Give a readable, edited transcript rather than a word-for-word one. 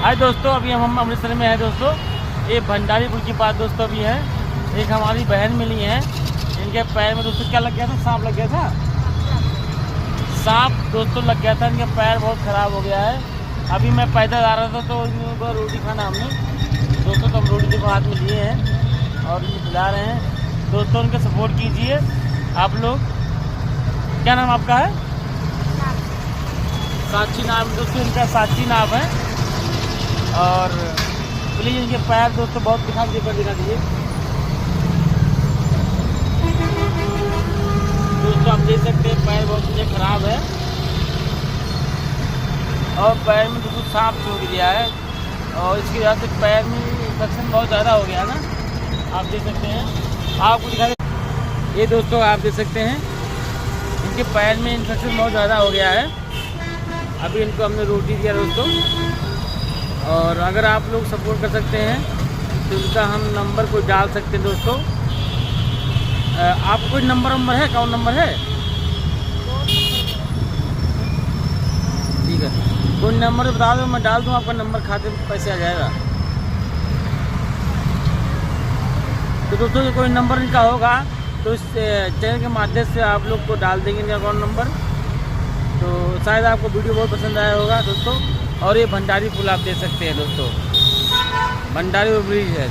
हाय दोस्तों, अभी हम अमृतसर में हैं दोस्तों। ये भंडारी पुल की बात दोस्तों अभी है। एक हमारी बहन मिली है, इनके पैर में दोस्तों क्या लग गया था? सांप लग गया था। सांप दोस्तों लग गया था, इनके पैर बहुत ख़राब हो गया है। अभी मैं पैदल आ रहा था तो इनको रोटी खाना हमने दोस्तों, तो हम रोटी देखो हाथ में लिए हैं और इनको खिला रहे हैं दोस्तों। उनका सपोर्ट कीजिए आप लोग। क्या नाम आपका है? साक्षी नाम दोस्तों, इनका साक्षी नाम है। और प्लीज़ इनके पैर दोस्तों बहुत दिखा दीजिए दोस्तों। आप देख सकते हैं पैर बहुत मुझे ख़राब है और पैर में दोस्तों सांप सूख गया है और इसकी वजह से पैर में इन्फेक्शन बहुत ज़्यादा हो गया ना। आप देख सकते हैं, आपको दिखा दे। ये दोस्तों आप देख सकते हैं इनके पैर में इन्फेक्शन बहुत ज़्यादा हो गया है। अभी इनको हमने रोटी दिया दोस्तों। और अगर आप लोग सपोर्ट कर सकते हैं तो इनका हम नंबर को डाल सकते हैं दोस्तों। आपको कोई नंबर है? अकाउंट नंबर है? ठीक है, कोई नंबर बता दो, मैं डाल दूँ आपका नंबर, खाते में पैसे आ जाएगा। तो दोस्तों ये कोई नंबर इनका होगा तो इस चैनल के माध्यम से आप लोग को डाल देंगे इनका अकाउंट नंबर। तो शायद आपको वीडियो बहुत पसंद आया होगा दोस्तों। और ये भंडारी पुल आप देख सकते हैं दोस्तों, भंडारी ब्रिज है।